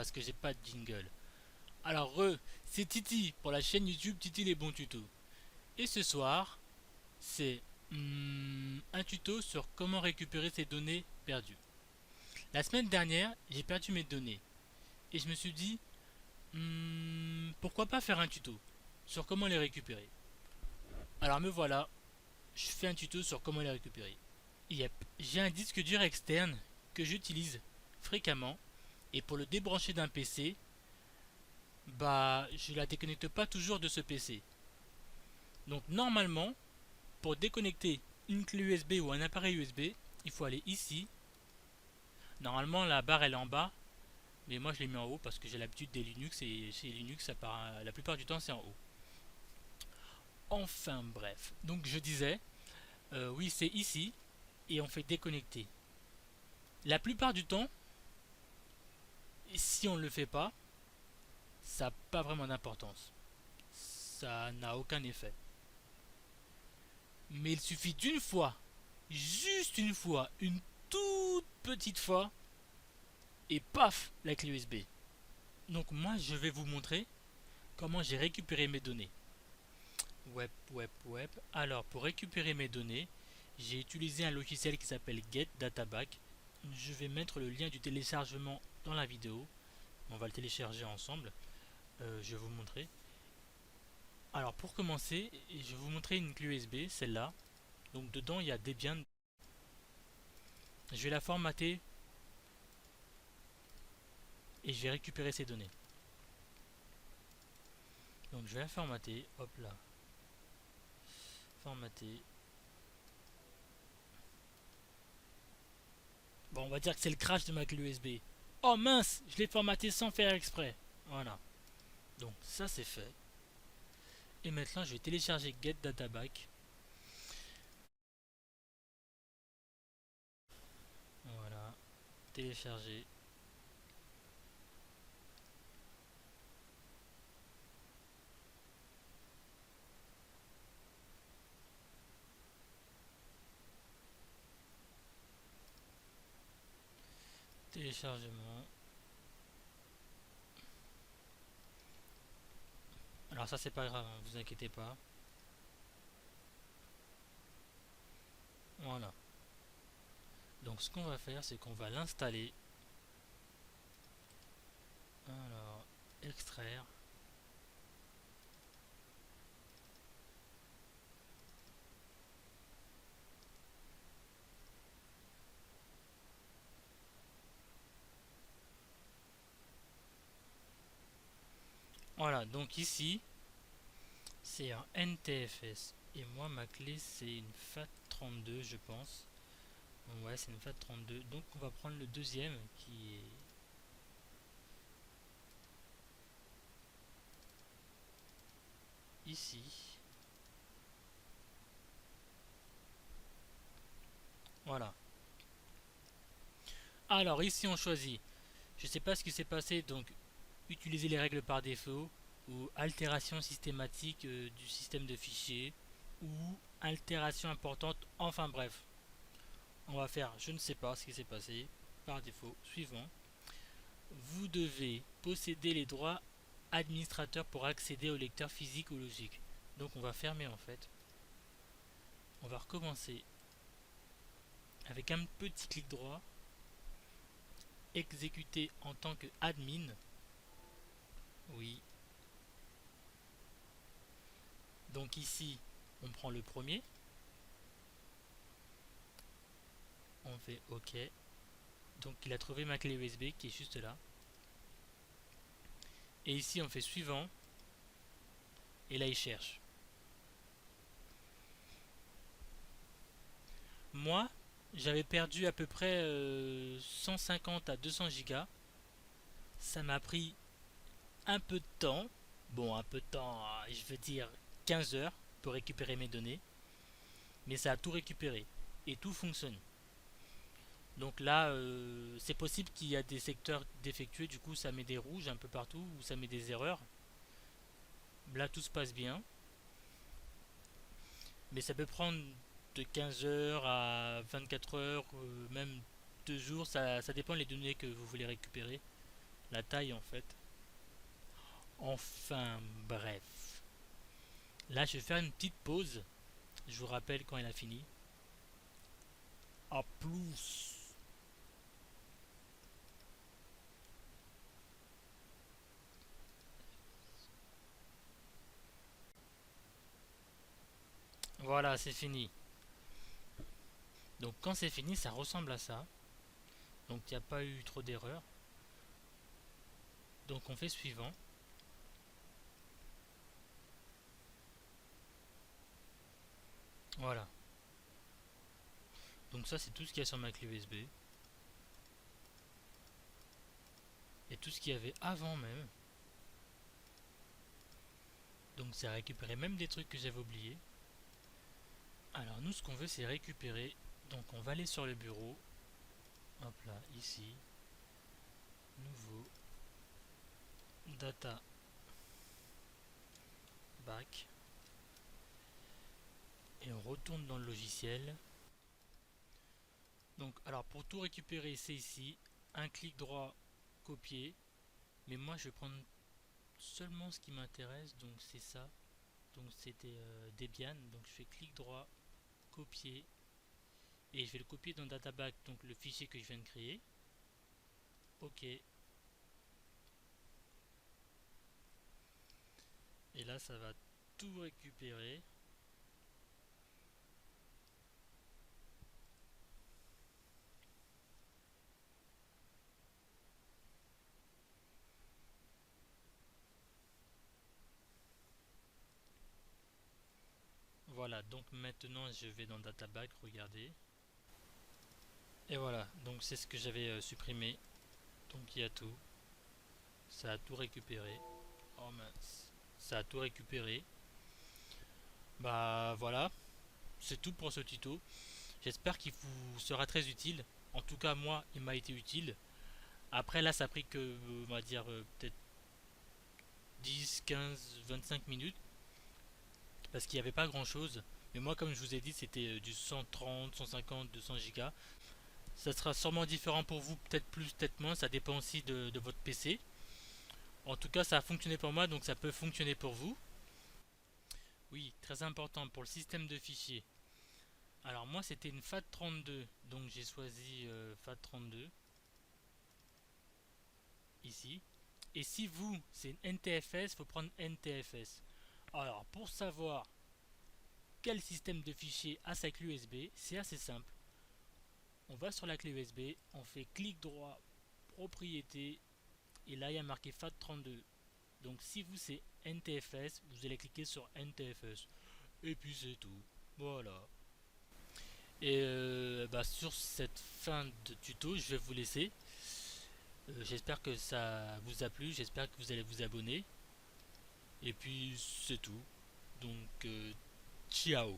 parce que j'ai pas de jingle. Alors c'est Titi pour la chaîne YouTube Titi les bons tutos. Et ce soir, c'est un tuto sur comment récupérer ses données perdues. La semaine dernière, j'ai perdu mes données et je me suis dit pourquoi pas faire un tuto sur comment les récupérer. Alors me voilà, je fais un tuto sur comment les récupérer. Yep, j'ai un disque dur externe que j'utilise fréquemment et pour le débrancher d'un PC, je la déconnecte pas toujours de ce PC. Donc normalement, pour déconnecter une clé USB ou un appareil USB, il faut aller ici. Normalement la barre elle est en bas, mais moi je l'ai mis en haut parce que j'ai l'habitude des Linux et chez Linux la plupart du temps c'est en haut. Enfin bref, donc je disais, oui c'est ici et on fait déconnecter. La plupart du temps, si on ne le fait pas, ça n'a pas vraiment d'importance. Ça n'a aucun effet. Mais il suffit d'une fois, juste une fois, une toute petite fois, et paf, la clé USB. Donc moi, je vais vous montrer comment j'ai récupéré mes données. Web. Alors, pour récupérer mes données, j'ai utilisé un logiciel qui s'appelle Get Databack. Je vais mettre le lien du téléchargement dans la vidéo. On va le télécharger ensemble. Je vais vous montrer. Alors, pour commencer, je vais vous montrer une clé USB, celle-là. Donc, dedans, il y a Debian. Je vais la formater et je vais récupérer ces données. Donc je vais la formater, hop là, formater. Bon, on va dire que c'est le crash de ma clé USB. Oh mince, je l'ai formaté sans faire exprès. Voilà. Donc ça c'est fait. Et maintenant je vais télécharger Get Databack. Voilà, télécharger. Téléchargement. Alors ça c'est pas grave, hein, vous inquiétez pas. Voilà. Donc ce qu'on va faire, c'est qu'on va l'installer. Alors, extraire. Voilà, donc ici, c'est un NTFS. Et moi, ma clé, c'est une FAT32, je pense. Ouais, c'est une FAT32. Donc, on va prendre le deuxième qui est ici. Voilà. Alors, ici, on choisit. Je sais pas ce qui s'est passé, donc utiliser les règles par défaut ou altération systématique du système de fichiers ou altération importante. Enfin bref, on va faire je ne sais pas ce qui s'est passé par défaut. Suivant. Vous devez posséder les droits administrateurs pour accéder au lecteur physique ou logique. Donc on va fermer en fait. On va recommencer avec un petit clic droit. Exécuter en tant que admin. Oui. Donc ici, on prend le premier. On fait OK. Donc il a trouvé ma clé USB qui est juste là. Et ici, on fait suivant. Et là, il cherche. Moi, j'avais perdu à peu près 150 à 200 gigas. Ça m'a pris un peu de temps. Bon, un peu de temps, je veux dire 15 heures pour récupérer mes données. Mais ça a tout récupéré. Et tout fonctionne. Donc là, c'est possible qu'il y a des secteurs défectueux. Du coup, ça met des rouges un peu partout. Ou ça met des erreurs. Là, tout se passe bien. Mais ça peut prendre de 15 heures à 24 heures, même 2 jours. Ça dépend des données que vous voulez récupérer. la taille en fait. Enfin bref. Là je vais faire une petite pause. Je vous rappelle quand il a fini. À plus. Voilà, c'est fini. Donc quand c'est fini, ça ressemble à ça. Donc il n'y a pas eu trop d'erreurs. Donc on fait suivant. Voilà. Donc ça c'est tout ce qu'il y a sur ma clé USB. Et tout ce qu'il y avait avant même. Donc c'est récupérer même des trucs que j'avais oubliés. Alors nous ce qu'on veut c'est récupérer. Donc on va aller sur le bureau. Hop là, ici. Nouveau. Data. Back. Et on retourne dans le logiciel. Donc alors pour tout récupérer c'est ici. Un clic droit, copier. Mais moi je vais prendre seulement ce qui m'intéresse. Donc c'est ça. Donc c'était Debian. Donc je fais clic droit, copier. Et je vais le copier dans Databack, donc le fichier que je viens de créer. Ok. Et là, ça va tout récupérer. Voilà, donc maintenant je vais dans Databack, regardez. Et voilà, donc c'est ce que j'avais supprimé. Donc il y a tout. Ça a tout récupéré. Oh mince. Ça a tout récupéré. Bah voilà, c'est tout pour ce tuto. J'espère qu'il vous sera très utile. En tout cas, moi, il m'a été utile. Après, là, ça a pris que, on va dire, peut-être 10, 15, 25 minutes. Parce qu'il n'y avait pas grand chose. Mais moi, comme je vous ai dit, c'était du 130, 150, 200 gigas. Ça sera sûrement différent pour vous, peut-être plus, peut-être moins. Ça dépend aussi de votre PC. En tout cas, ça a fonctionné pour moi, donc ça peut fonctionner pour vous. Oui, très important pour le système de fichiers. Alors moi, c'était une FAT32, donc j'ai choisi FAT32 ici. Et si vous, c'est une NTFS, il faut prendre NTFS. Alors, pour savoir quel système de fichiers a sa clé USB, c'est assez simple. On va sur la clé USB, on fait clic droit, propriété, et là il y a marqué FAT32. Donc si vous c'est NTFS, vous allez cliquer sur NTFS. Et puis c'est tout. Voilà. Et sur cette fin de tuto, je vais vous laisser. J'espère que ça vous a plu, j'espère que vous allez vous abonner. Et puis c'est tout. Donc ciao.